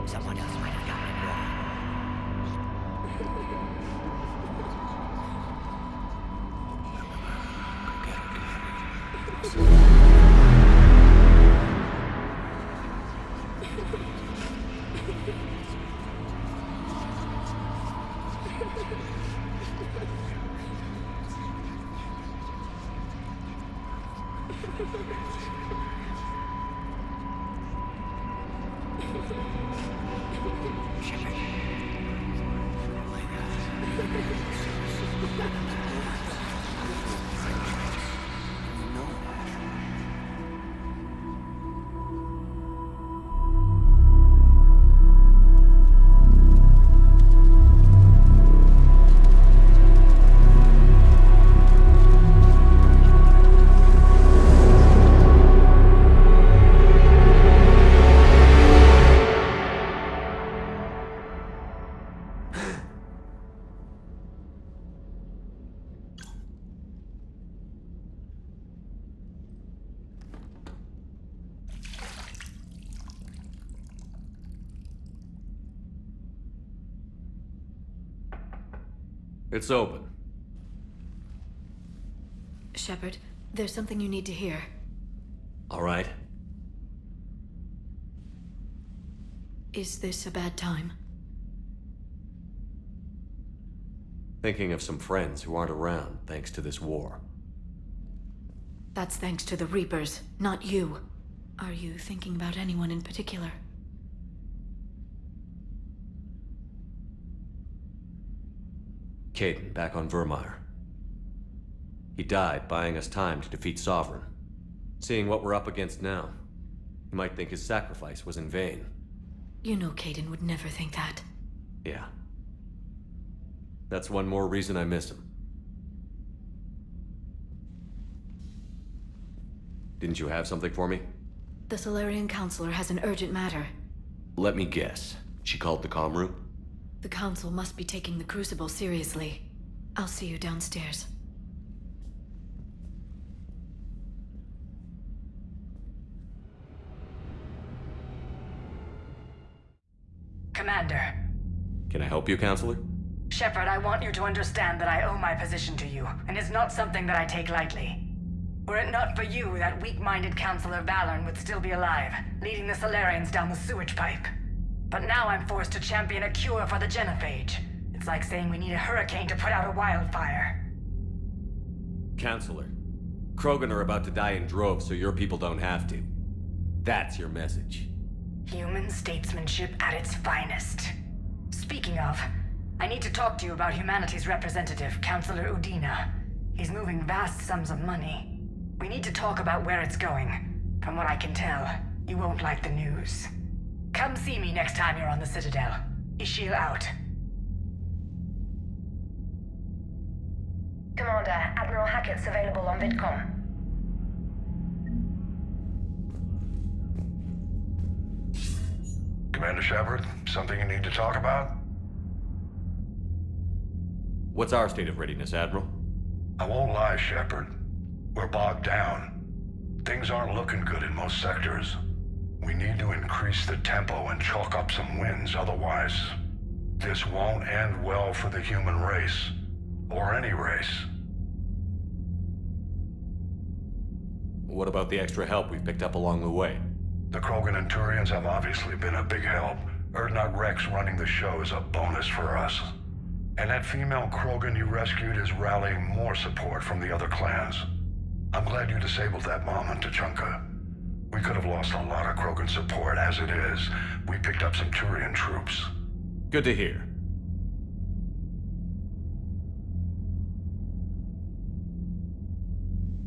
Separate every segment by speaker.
Speaker 1: Someone else might have gotten it wrong.
Speaker 2: It's open.
Speaker 3: Shepard, there's something you need to hear.
Speaker 2: All right.
Speaker 3: Is this a bad time?
Speaker 2: Thinking of some friends who aren't around thanks to this war.
Speaker 3: That's thanks to the Reapers, not you. Are you thinking about anyone in particular?
Speaker 2: Kaidan, back on Virmire. He died buying us time to defeat Sovereign. Seeing what we're up against now, you might think his sacrifice was in vain.
Speaker 3: You know Kaidan would never think that.
Speaker 2: Yeah. That's one more reason I miss him. Didn't you have something for me?
Speaker 3: The Salarian Counselor has an urgent matter.
Speaker 2: Let me guess. She called the comm room?
Speaker 3: The Council must be taking the Crucible seriously. I'll see you downstairs.
Speaker 4: Commander.
Speaker 2: Can I help you, Counselor?
Speaker 4: Shepard, I want you to understand that I owe my position to you, and it's not something that I take lightly. Were it not for you, that weak-minded Counselor Valorn would still be alive, leading the Salarians down the sewage pipe. But now I'm forced to champion a cure for the genophage. It's like saying we need a hurricane to put out a wildfire.
Speaker 2: Counselor, Krogan are about to die in droves so your people don't have to. That's your message.
Speaker 4: Human statesmanship at its finest. Speaking of, I need to talk to you about humanity's representative, Counselor Udina. He's moving vast sums of money. We need to talk about where it's going. From what I can tell, you won't like the news. Come see me next time you're on the Citadel. Ishil out.
Speaker 5: Commander, Admiral Hackett's available on VidCom.
Speaker 6: Commander Shepard, something you need to talk about?
Speaker 2: What's our state of readiness, Admiral?
Speaker 6: I won't lie, Shepard. We're bogged down. Things aren't looking good in most sectors. We need to increase the tempo and chalk up some wins, otherwise this won't end well for the human race. Or any race.
Speaker 2: What about the extra help we've picked up along the way?
Speaker 6: The Krogan and Turians have obviously been a big help. Urdnot Rex running the show is a bonus for us. And that female Krogan you rescued is rallying more support from the other clans. I'm glad you disabled that bomb on Tuchanka. We could have lost a lot of Krogan support. As it is, we picked up some Turian troops.
Speaker 2: Good to hear.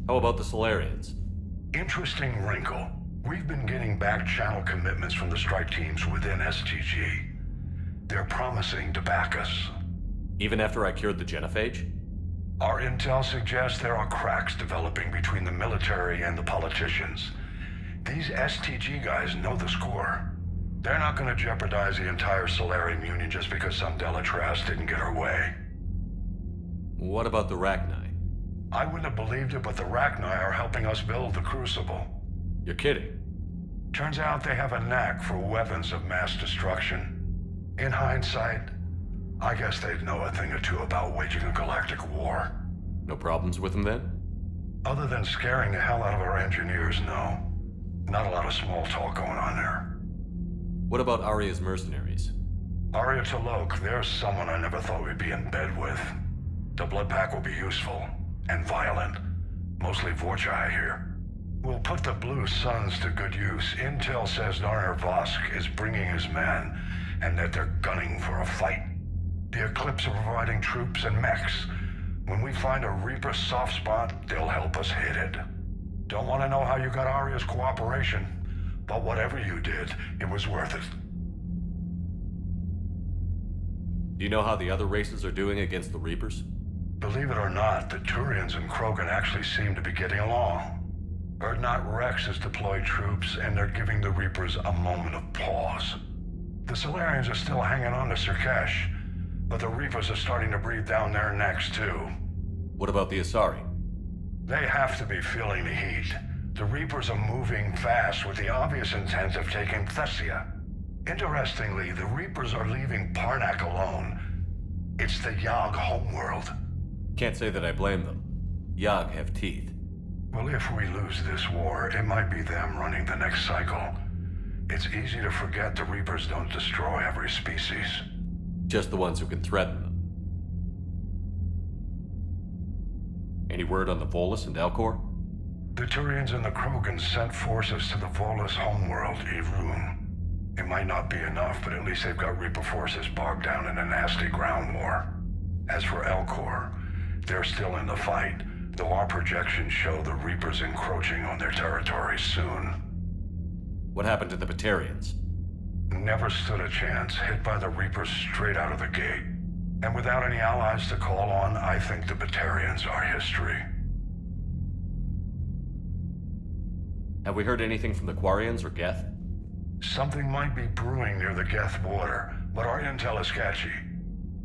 Speaker 2: How about the Salarians?
Speaker 6: Interesting wrinkle. We've been getting back channel commitments from the strike teams within STG. They're promising to back us.
Speaker 2: Even after I cured the genophage?
Speaker 6: Our intel suggests there are cracks developing between the military and the politicians. These STG guys know the score. They're not going to jeopardize the entire Salarian Union just because some Delatras didn't get her way.
Speaker 2: What about the Rachni?
Speaker 6: I wouldn't have believed it, but the Rachni are helping us build the Crucible.
Speaker 2: You're kidding.
Speaker 6: Turns out they have a knack for weapons of mass destruction. In hindsight, I guess they'd know a thing or two about waging a galactic war.
Speaker 2: No problems with them then?
Speaker 6: Other than scaring the hell out of our engineers, no. Not a lot of small talk going on there.
Speaker 2: What about Aria's mercenaries?
Speaker 6: Aria T'Loak, there's someone I never thought we'd be in bed with. The Blood Pack will be useful, and violent. Mostly Vorcha, I hear. We'll put the Blue Suns to good use. Intel says Narmer Vosk is bringing his men, and that they're gunning for a fight. The Eclipse are providing troops and mechs. When we find a Reaper soft spot, they'll help us hit it. Don't want to know how you got Aria's cooperation, but whatever you did, it was worth it.
Speaker 2: Do you know how the other races are doing against the Reapers?
Speaker 6: Believe it or not, the Turians and Krogan actually seem to be getting along. Urdnot Rex has deployed troops, and they're giving the Reapers a moment of pause. The Solarians are still hanging on to Surkesh, but the Reapers are starting to breathe down their necks too.
Speaker 2: What about the Asari?
Speaker 6: They have to be feeling the heat. The Reapers are moving fast with the obvious intent of taking Thessia. Interestingly, the Reapers are leaving Parnak alone. It's the Yog homeworld.
Speaker 2: Can't say that I blame them. Yog have teeth.
Speaker 6: Well, if we lose this war, it might be them running the next cycle. It's easy to forget the Reapers don't destroy every species.
Speaker 2: Just the ones who can threaten them. Any word on the Volus and Elcor?
Speaker 6: The Turians and the Krogan sent forces to the Volus homeworld, Irun. It might not be enough, but at least they've got Reaper forces bogged down in a nasty ground war. As for Elcor, they're still in the fight, though our projections show the Reapers encroaching on their territory soon.
Speaker 2: What happened to the Batarians?
Speaker 6: Never stood a chance, hit by the Reapers straight out of the gate. And without any allies to call on, I think the Batarians are history.
Speaker 2: Have we heard anything from the Quarians or Geth?
Speaker 6: Something might be brewing near the Geth border, but our intel is sketchy.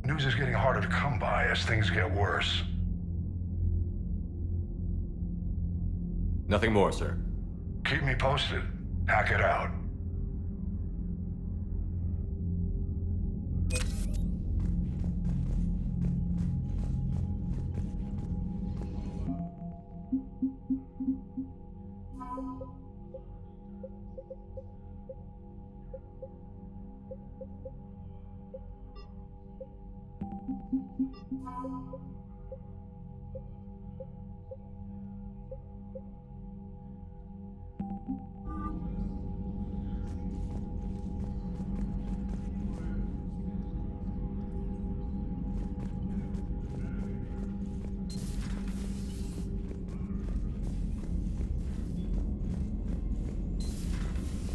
Speaker 6: News is getting harder to come by as things get worse.
Speaker 2: Nothing more, sir.
Speaker 6: Keep me posted. Hack it out.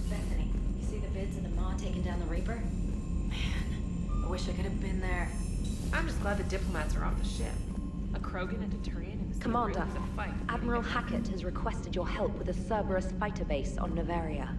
Speaker 3: Bethany, you see the vids of the Maw taking down the Reaper? Man, I wish I could have been there.
Speaker 1: I'm just glad the diplomats are off the ship. A Krogan and a Turian in the same
Speaker 5: Commander,
Speaker 1: room is a fight.
Speaker 5: Admiral Hackett has requested your help with a Cerberus fighter base on Noveria.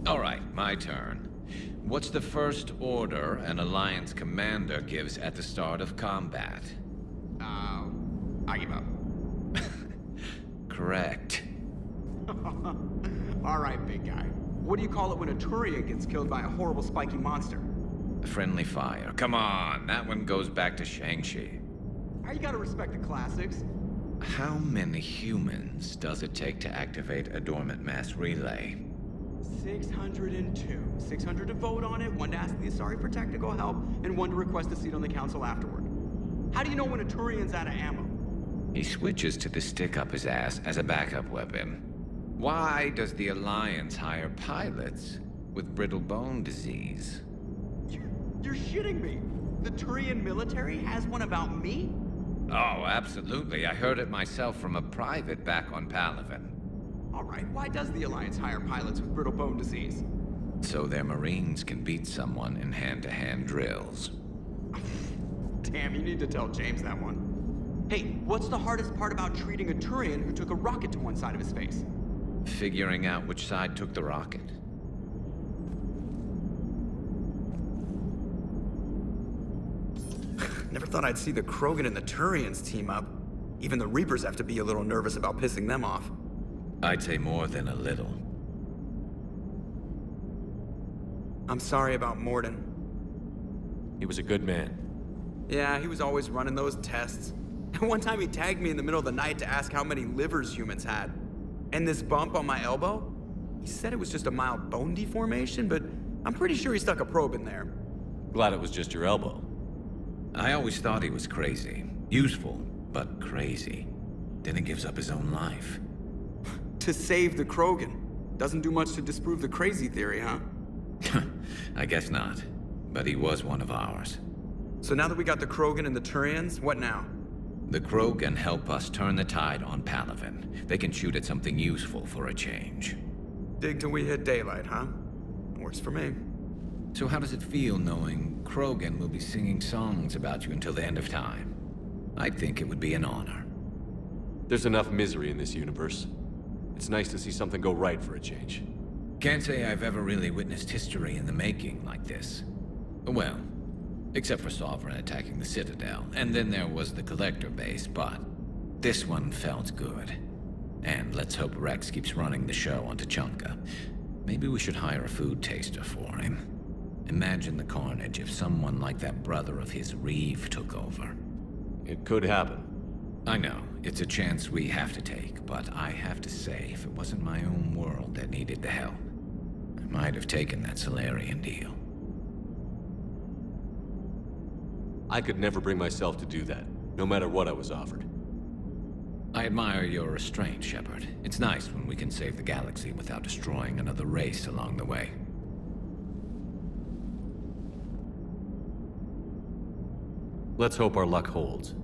Speaker 7: All right, my turn. What's the first order an Alliance commander gives at the start of combat?
Speaker 8: I give up.
Speaker 7: Correct.
Speaker 8: All right, big guy. What do you call it when a Turian gets killed by a horrible spiky monster?
Speaker 7: Friendly fire. Come on, that one goes back to Shang-Chi.
Speaker 8: You gotta respect the classics.
Speaker 7: How many humans does it take to activate a dormant mass relay?
Speaker 8: 602. 600 to vote on it, 1 to ask the Asari for technical help, and 1 to request a seat on the council afterward. How do you know when a Turian's out of ammo?
Speaker 7: He switches to the stick up his ass as a backup weapon. Why does the Alliance hire pilots with brittle bone disease?
Speaker 8: You're shitting me. The Turian military has one about me?
Speaker 7: Oh, absolutely. I heard it myself from a private back on Palaven.
Speaker 8: All right, why does the Alliance hire pilots with brittle bone disease?
Speaker 7: So their Marines can beat someone in hand-to-hand drills.
Speaker 8: Damn, you need to tell James that one. Hey, what's the hardest part about treating a Turian who took a rocket to one side of his face?
Speaker 7: Figuring out which side took the rocket.
Speaker 8: Never thought I'd see the Krogan and the Turians team up. Even the Reapers have to be a little nervous about pissing them off.
Speaker 7: I'd say more than a little.
Speaker 8: I'm sorry about Mordin.
Speaker 2: He was a good man.
Speaker 8: Yeah, he was always running those tests. And one time he tagged me in the middle of the night to ask how many livers humans had. And this bump on my elbow? He said it was just a mild bone deformation, but I'm pretty sure he stuck a probe in there.
Speaker 2: Glad it was just your elbow.
Speaker 7: I always thought he was crazy. Useful, but crazy. Then he gives up his own life.
Speaker 8: To save the Krogan. Doesn't do much to disprove the crazy theory, huh?
Speaker 7: I guess not. But he was one of ours.
Speaker 8: So now that we got the Krogan and the Turians, what now?
Speaker 7: The Krogan help us turn the tide on Palaven. They can shoot at something useful for a change.
Speaker 8: Dig till we hit daylight, huh? Works for me.
Speaker 7: So how does it feel knowing Krogan will be singing songs about you until the end of time? I think it would be an honor.
Speaker 2: There's enough misery in this universe. It's nice to see something go right for a change.
Speaker 7: Can't say I've ever really witnessed history in the making like this. Well, except for Sovereign attacking the Citadel, and then there was the Collector base, but this one felt good. And let's hope Rex keeps running the show on Tuchanka. Maybe we should hire a food taster for him. Imagine the carnage if someone like that brother of his, Reeve, took over.
Speaker 2: It could happen.
Speaker 7: I know, it's a chance we have to take, but I have to say, if it wasn't my own world that needed the help, I might have taken that Solarian deal.
Speaker 2: I could never bring myself to do that, no matter what I was offered.
Speaker 7: I admire your restraint, Shepard. It's nice when we can save the galaxy without destroying another race along the way.
Speaker 2: Let's hope our luck holds.